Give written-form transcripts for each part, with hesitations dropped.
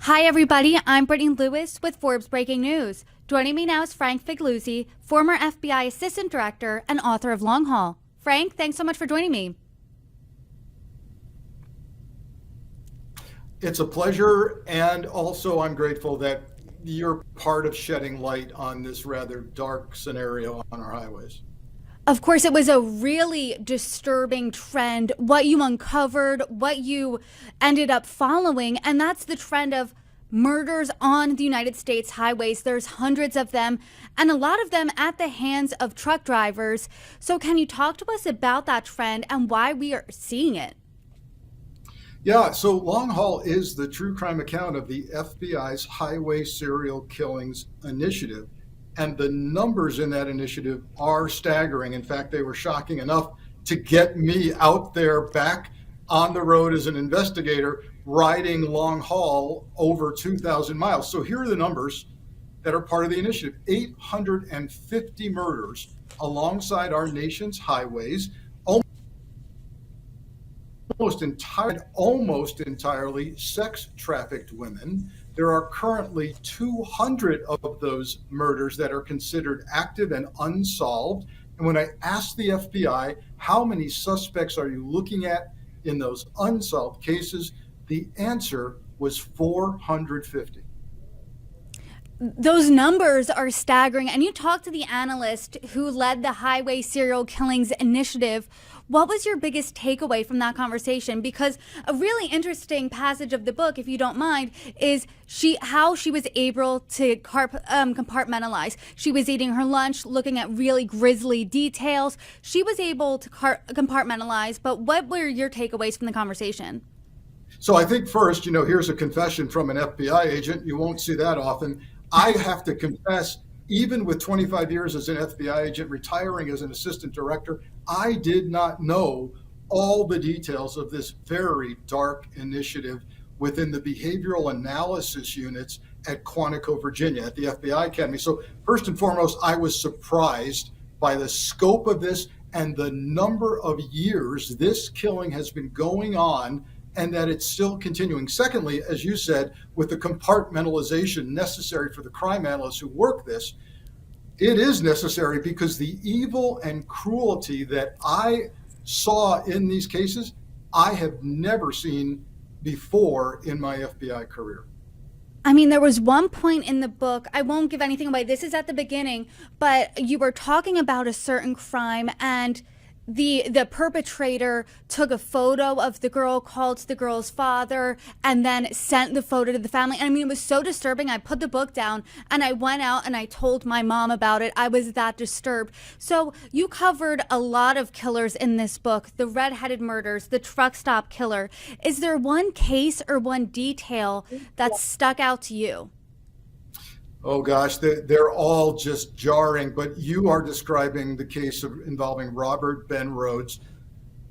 Hi, everybody. I'm Brittany Lewis with Forbes Breaking News. Joining me now is Frank Figliuzzi, former FBI Assistant Director and author of Long Haul. Frank, thanks so much for joining me. It's a pleasure, and also I'm grateful that you're part of shedding light on this rather dark scenario on our highways. Of course, it was a really disturbing trend, what you uncovered, what you ended up following, and that's the trend of murders on the United States highways. There's hundreds of them, and a lot of them at the hands of truck drivers. So can you talk to us about that trend and why we are seeing it? Yeah, so Long Haul is the true crime account of the FBI's Highway Serial Killings Initiative. And the numbers in that initiative are staggering. In fact, they were shocking enough to get me out there back on the road as an investigator, riding long haul over 2,000 miles. So here are the numbers that are part of the initiative. 850 murders alongside our nation's highways, almost entirely sex trafficked women. There are currently 200 of those murders that are considered active and unsolved. And when I asked the FBI, how many suspects are you looking at in those unsolved cases, the answer was 450. Those numbers are staggering. And you talked to the analyst who led the Highway Serial Killings Initiative. What was your biggest takeaway from that conversation? Because a really interesting passage of the book, if you don't mind, is how she was able to compartmentalize. She was eating her lunch, looking at really grisly details. She was able to compartmentalize. But what were your takeaways from the conversation? So I think first, here's a confession from an FBI agent. You won't see that often. I have to confess, even with 25 years as an FBI agent, retiring as an assistant director, I did not know all the details of this very dark initiative within the behavioral analysis units at Quantico, Virginia, at the FBI Academy. So first and foremost, I was surprised by the scope of this and the number of years this killing has been going on, and that it's still continuing. Secondly, as you said, with the compartmentalization necessary for the crime analysts who work this, it is necessary because the evil and cruelty that I saw in these cases, I have never seen before in my FBI career. I mean, there was one point in the book, I won't give anything away, this is at the beginning, but you were talking about a certain crime, and the perpetrator took a photo of the girl, called the girl's father, and then sent the photo to the family. And I mean, it was so disturbing. I put the book down and I went out and I told my mom about it. I was that disturbed. So you covered a lot of killers in this book, the red-headed murders, the truck stop killer. Is there one case or one detail that stuck out to you? Oh gosh, they're all just jarring, but you are describing the case involving Robert Ben Rhoads,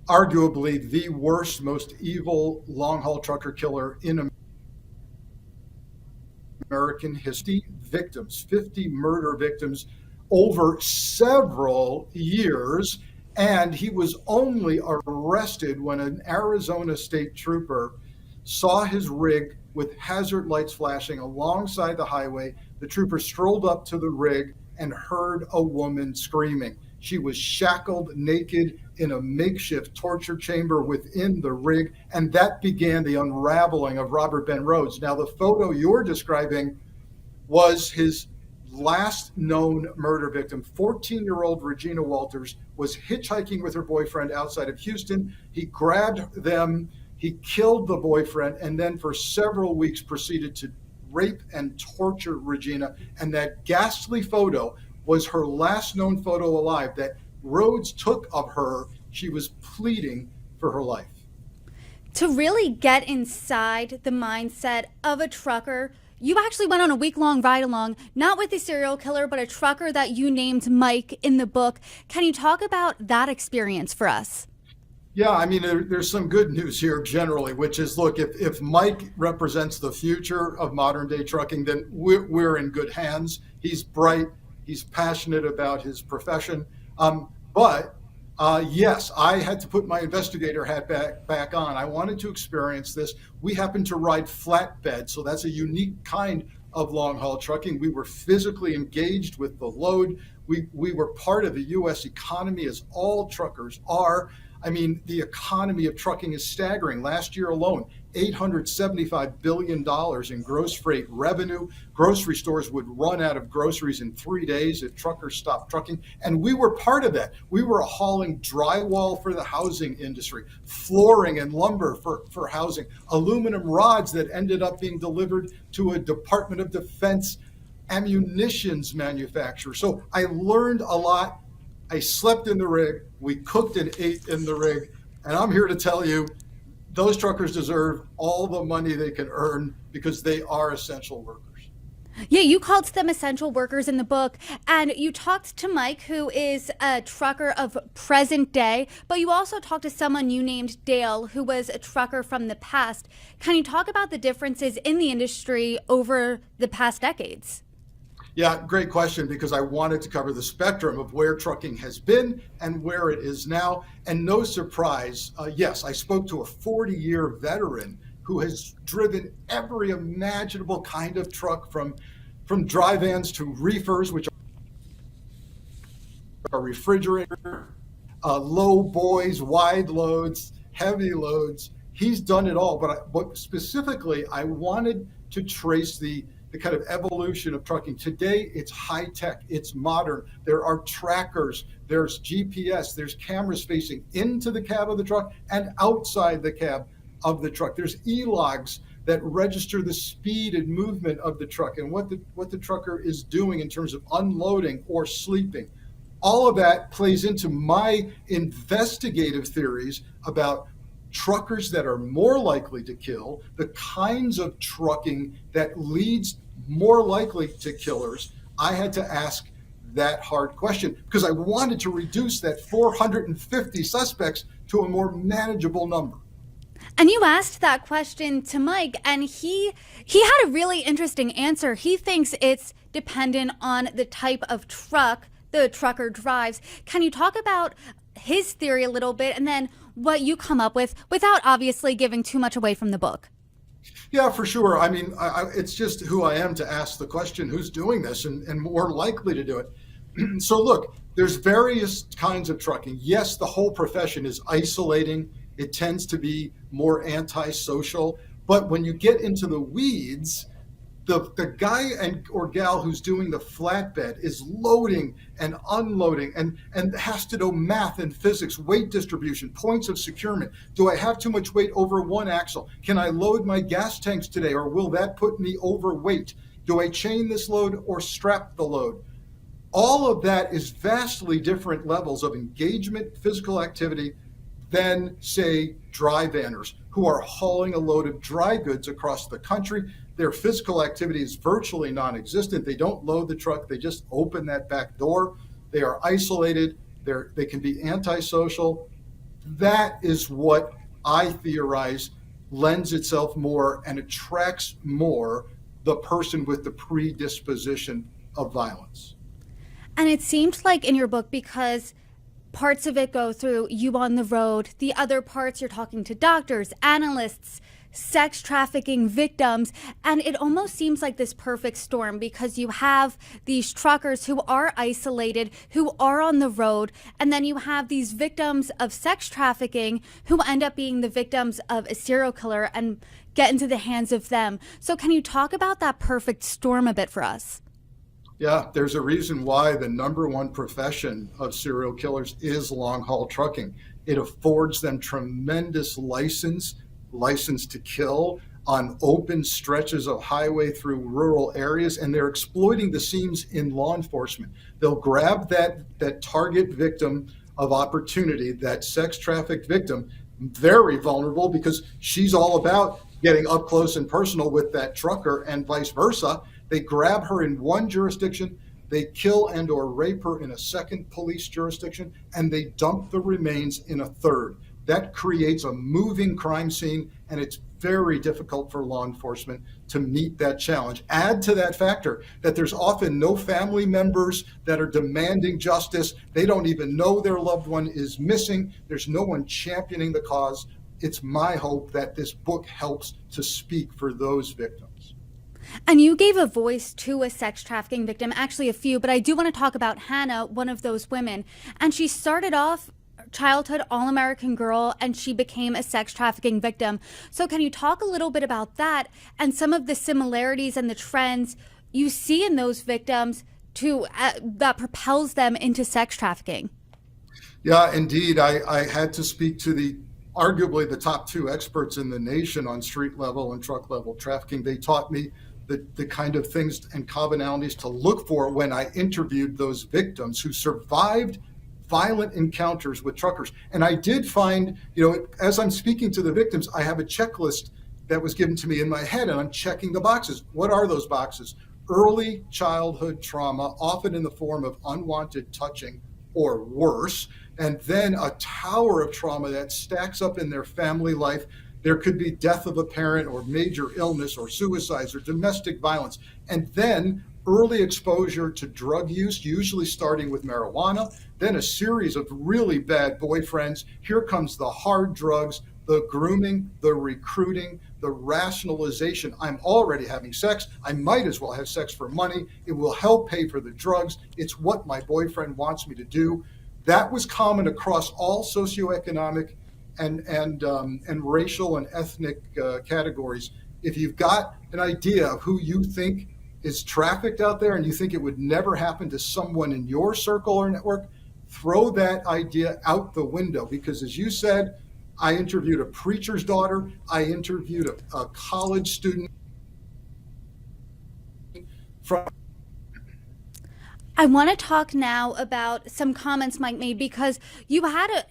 arguably the worst, most evil long-haul trucker killer in American history. 50 murder victims over several years, and he was only arrested when an Arizona state trooper saw his rig with hazard lights flashing alongside the highway. The trooper strolled up to the rig and heard a woman screaming. She was shackled naked in a makeshift torture chamber within the rig, and that began the unraveling of Robert Ben Rhoads. Now, the photo you're describing was his last known murder victim. 14-year-old Regina Walters was hitchhiking with her boyfriend outside of Houston. He grabbed them, he killed the boyfriend, and then for several weeks proceeded to rape and torture Regina. And that ghastly photo was her last known photo alive that Rhoads took of her. She was pleading for her life. To really get inside the mindset of a trucker, you actually went on a week-long ride-along, not with a serial killer, but a trucker that you named Mike in the book. Can you talk about that experience for us? Yeah, I mean, there's some good news here generally, which is, look, if Mike represents the future of modern day trucking, then we're in good hands. He's bright. He's passionate about his profession. But Yes, I had to put my investigator hat back on. I wanted to experience this. We happened to ride flatbed, so that's a unique kind of long haul trucking. We were physically engaged with the load. We were part of the U.S. economy, as all truckers are. I mean, the economy of trucking is staggering. Last year alone, $875 billion in gross freight revenue. Grocery stores would run out of groceries in 3 days if truckers stopped trucking. And we were part of that. We were hauling drywall for the housing industry, flooring and lumber for housing, aluminum rods that ended up being delivered to a Department of Defense ammunitions manufacturer. So I learned a lot. I slept in the rig. We cooked and ate in the rig. And I'm here to tell you, those truckers deserve all the money they can earn because they are essential workers. Yeah, you called them essential workers in the book, and you talked to Mike, who is a trucker of present day, but you also talked to someone you named Dale, who was a trucker from the past. Can you talk about the differences in the industry over the past decades? Yeah, great question, because I wanted to cover the spectrum of where trucking has been and where it is now. And no surprise, yes, I spoke to a 40-year veteran who has driven every imaginable kind of truck, from dry vans to reefers, which are refrigerator, low boys, wide loads, heavy loads. He's done it all. But specifically, I wanted to trace the kind of evolution of trucking. Today, it's high tech, it's modern. There are trackers, there's GPS, there's cameras facing into the cab of the truck and outside the cab of the truck. There's e-logs that register the speed and movement of the truck and what the trucker is doing in terms of unloading or sleeping. All of that plays into my investigative theories about truckers that are more likely to kill, the kinds of trucking that leads more likely to killers. I had to ask that hard question because I wanted to reduce that 450 suspects to a more manageable number. And you asked that question to Mike, and he had a really interesting answer. He thinks it's dependent on the type of truck the trucker drives. Can you talk about his theory a little bit, and then what you come up with without obviously giving too much away from the book? Yeah, for sure. I mean, it's just who I am to ask the question, who's doing this and more likely to do it. So look, there's various kinds of trucking. Yes, the whole profession is isolating. It tends to be more antisocial. But when you get into the weeds, the guy or gal who's doing the flatbed is loading and unloading and has to know math and physics, weight distribution, points of securement. Do I have too much weight over one axle? Can I load my gas tanks today, or will that put me overweight? Do I chain this load or strap the load? All of that is vastly different levels of engagement, physical activity than, say, dry vanners who are hauling a load of dry goods across the country. Their physical activity is virtually non-existent. They don't load the truck. They just open that back door. They are isolated. They can be antisocial. That is what I theorize lends itself more and attracts more the person with the predisposition of violence. And it seemed like in your book, because parts of it go through you on the road, the other parts you're talking to doctors, analysts, sex trafficking victims, and it almost seems like this perfect storm because you have these truckers who are isolated, who are on the road, and then you have these victims of sex trafficking who end up being the victims of a serial killer and get into the hands of them. So can you talk about that perfect storm a bit for us? Yeah, there's a reason why the number one profession of serial killers is long haul trucking. It affords them tremendous license to kill on open stretches of highway through rural areas, and they're exploiting the seams in law enforcement. They'll grab that target victim of opportunity, that sex trafficked victim, very vulnerable because she's all about getting up close and personal with that trucker and vice versa. They grab her in one jurisdiction, they kill and or rape her in a second police jurisdiction, and they dump the remains in a third. that creates a moving crime scene, and it's very difficult for law enforcement to meet that challenge. Add to that factor that there's often no family members that are demanding justice. They don't even know their loved one is missing. There's no one championing the cause. It's my hope that this book helps to speak for those victims. And you gave a voice to a sex trafficking victim, actually a few, but I do want to talk about Hannah, one of those women. And she started off childhood All-American girl, and she became a sex trafficking victim. So can you talk a little bit about that and some of the similarities and the trends you see in those victims that propels them into sex trafficking? Yeah, indeed. I had to speak to arguably the top two experts in the nation on street level and truck level trafficking. They taught me the kind of things and commonalities to look for when I interviewed those victims who survived violent encounters with truckers. And I did find, as I'm speaking to the victims, I have a checklist that was given to me in my head, and I'm checking the boxes. What are those boxes? Early childhood trauma, often in the form of unwanted touching or worse, and then a tower of trauma that stacks up in their family life. There could be death of a parent or major illness or suicides or domestic violence. And then early exposure to drug use, usually starting with marijuana, then a series of really bad boyfriends. Here comes the hard drugs, the grooming, the recruiting, the rationalization. I'm already having sex. I might as well have sex for money. It will help pay for the drugs. It's what my boyfriend wants me to do. That was common across all socioeconomic and racial and ethnic categories. If you've got an idea of who you think is trafficked out there and you think it would never happen to someone in your circle or network, throw that idea out the window. Because as you said, I interviewed a preacher's daughter. I interviewed a college student from. I want to talk now about some comments Mike made, because you had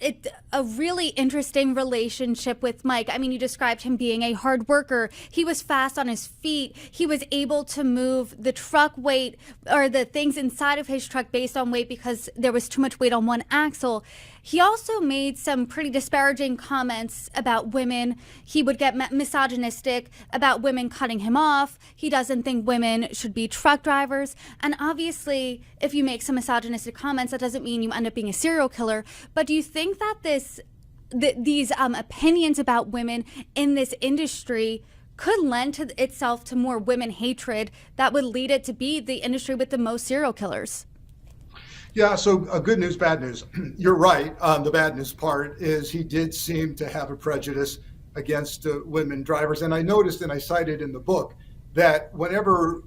a really interesting relationship with Mike. I mean, you described him being a hard worker. He was fast on his feet. He was able to move the truck weight or the things inside of his truck based on weight because there was too much weight on one axle. He also made some pretty disparaging comments about women. He would get misogynistic about women cutting him off. He doesn't think women should be truck drivers. And obviously, if you make some misogynistic comments, that doesn't mean you end up being a serial killer. But do you think that these opinions about women in this industry could lend to itself to more women hatred that would lead it to be the industry with the most serial killers? Yeah, so good news, bad news. You're right. The bad news part is he did seem to have a prejudice against women drivers. And I noticed, and I cited in the book, that whenever,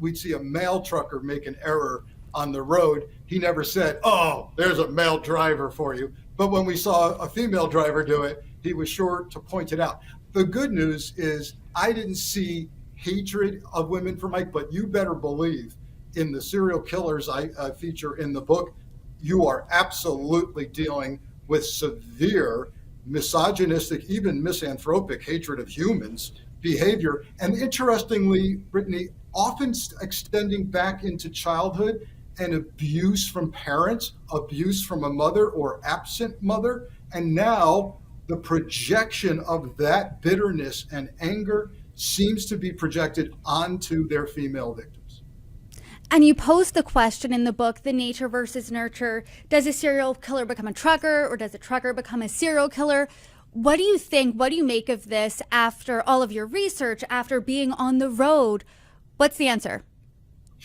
we'd see a male trucker make an error on the road, he never said, "Oh, there's a male driver for you." But when we saw a female driver do it, he was sure to point it out. The good news is I didn't see hatred of women for Mike, but you better believe in the serial killers I feature in the book, you are absolutely dealing with severe misogynistic, even misanthropic hatred of humans behavior. And interestingly, Brittany, often extending back into childhood and abuse from parents, abuse from a mother or absent mother. And now the projection of that bitterness and anger seems to be projected onto their female victims. And you pose the question in the book, the nature versus nurture. Does a serial killer become a trucker, or does a trucker become a serial killer? What do you think? What do you make of this after all of your research, after being on the road? What's the answer?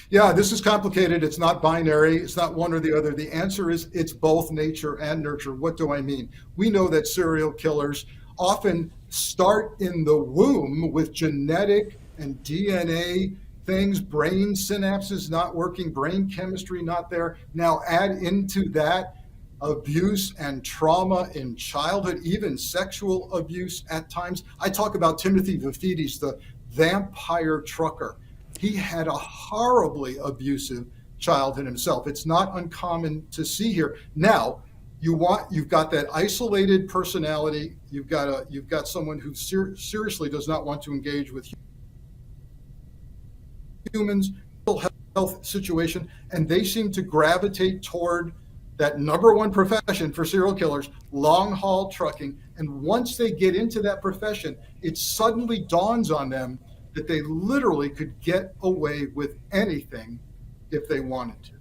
Yeah, this is complicated. It's not binary. It's not one or the other. The answer is it's both nature and nurture. What do I mean? We know that serial killers often start in the womb with genetic and DNA things, brain synapses not working, brain chemistry not there. Now add into that abuse and trauma in childhood, even sexual abuse at times. I talk about Timothy Vifides, the vampire trucker. He had a horribly abusive childhood himself. It's not uncommon to see here. Now, you've got that isolated personality. You've got someone who seriously does not want to engage with humans, health situation, and they seem to gravitate toward that number one profession for serial killers, long haul trucking. And once they get into that profession, it suddenly dawns on them that they literally could get away with anything if they wanted to.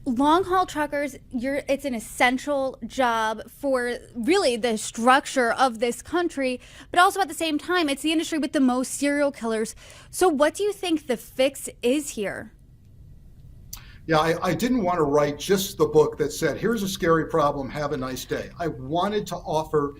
Long haul truckers, it's an essential job for really the structure of this country, but also at the same time, it's the industry with the most serial killers. So what do you think the fix is here? Yeah, I didn't want to write just the book that said, here's a scary problem, have a nice day. I wanted to offer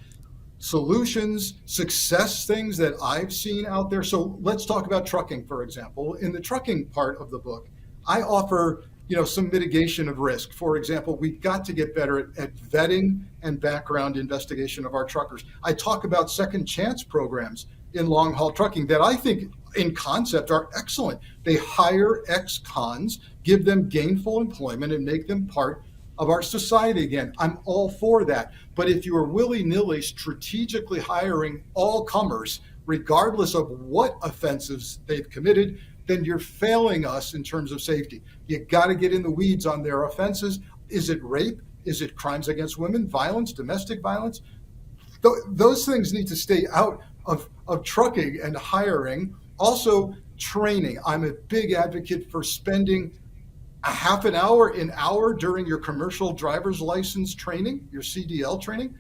solutions, success things that I've seen out there. So let's talk about trucking, for example. In the trucking part of the book, I offer some mitigation of risk. For example, we've got to get better at vetting and background investigation of our truckers. I talk about second chance programs in long haul trucking that I think in concept are excellent. They hire ex-cons, give them gainful employment, and make them part of our society again. I'm all for that. But if you are willy-nilly strategically hiring all comers, regardless of what offenses they've committed, then you're failing us in terms of safety. You got to get in the weeds on their offenses. Is it rape? Is it crimes against women, violence, domestic violence? Those things need to stay out of trucking and hiring. Also, training. I'm a big advocate for spending a half an hour during your commercial driver's license training, your CDL training,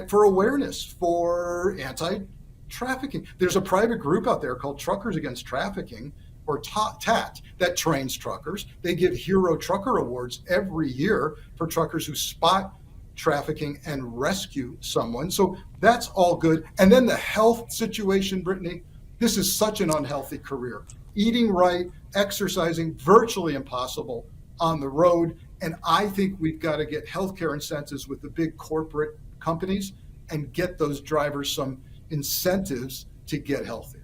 for awareness, for anti-trafficking. There's a private group out there called Truckers Against Trafficking, or TAT, that trains truckers. They give Hero Trucker Awards every year for truckers who spot trafficking and rescue someone. So that's all good. And then the health situation, Brittany, this is such an unhealthy career. Eating right, exercising, virtually impossible on the road. And I think we've got to get healthcare incentives with the big corporate companies and get those drivers some incentives to get healthier.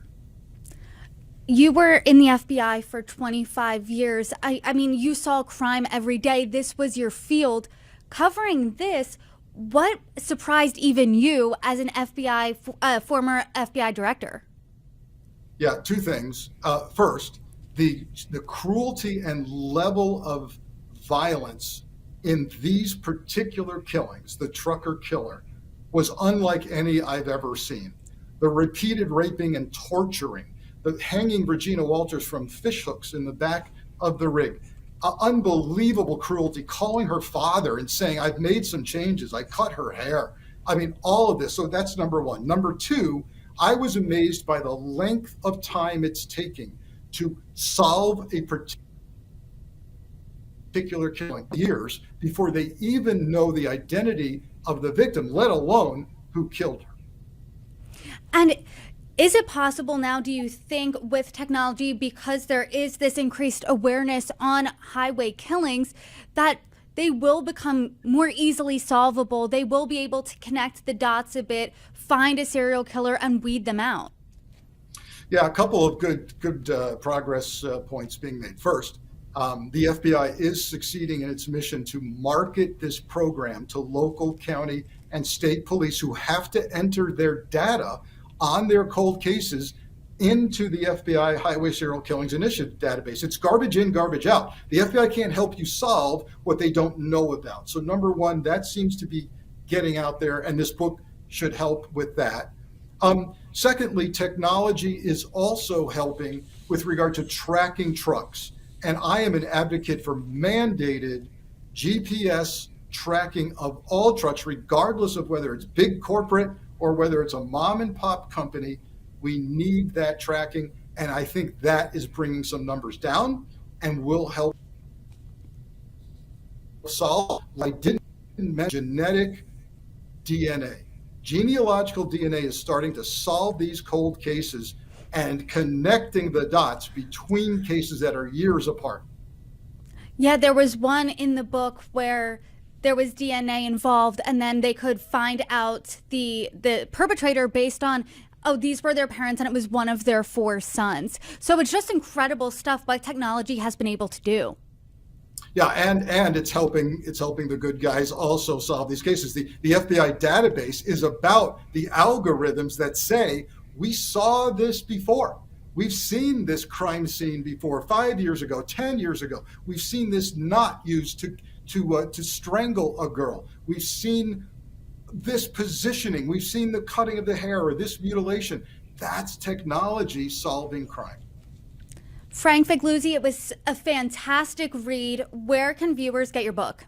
You were in the FBI for 25 years. I mean, you saw crime every day. This was your field. Covering this, what surprised even you as an former FBI director? Yeah, two things. First, the cruelty and level of violence in these particular killings, the trucker killer, was unlike any I've ever seen. The repeated raping and torturing, the hanging Regina Walters from fishhooks in the back of the rig, unbelievable cruelty, calling her father and saying, I've made some changes, I cut her hair. I mean, all of this. So that's number one. Number two, I was amazed by the length of time it's taking to solve a particular killing, years before they even know the identity of the victim, let alone who killed her. And is it possible now, do you think, with technology, because there is this increased awareness on highway killings, that they will become more easily solvable? They will be able to connect the dots a bit, find a serial killer, and weed them out? Yeah, a couple of good progress points being made. First, the FBI is succeeding in its mission to market this program to local, county, and state police who have to enter their data on their cold cases into the FBI Highway Serial Killings Initiative database. It's garbage in, garbage out. The FBI can't help you solve what they don't know about. So number one, that seems to be getting out there, and this book should help with that. Secondly, technology is also helping with regard to tracking trucks. And I am an advocate for mandated GPS tracking of all trucks, regardless of whether it's big corporate or whether it's a mom and pop company. We need that tracking. And I think that is bringing some numbers down and will help solve. I didn't mention genetic DNA. Genealogical DNA is starting to solve these cold cases and connecting the dots between cases that are years apart. Yeah, there was one in the book where there was DNA involved, and then they could find out the perpetrator based on, oh, these were their parents, and it was one of their 4 sons. So it's just incredible stuff what technology has been able to do. Yeah, and it's helping the good guys also solve these cases. The FBI database is about the algorithms that say, we saw this before. We've seen this crime scene before, 5 years ago, 10 years ago. We've seen this not used to strangle a girl. We've seen this positioning. We've seen the cutting of the hair or this mutilation. That's technology solving crime. Frank Figliuzzi, it was a fantastic read. Where can viewers get your book?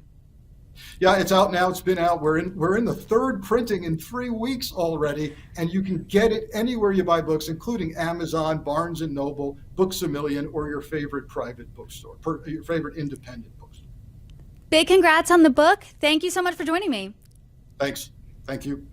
Yeah, it's out now. It's been out. We're in the third printing in 3 weeks already, and you can get it anywhere you buy books, including Amazon, Barnes and Noble, Books A Million, or your favorite private bookstore, your favorite independent bookstore. Big congrats on the book. Thank you so much for joining me. Thanks. Thank you.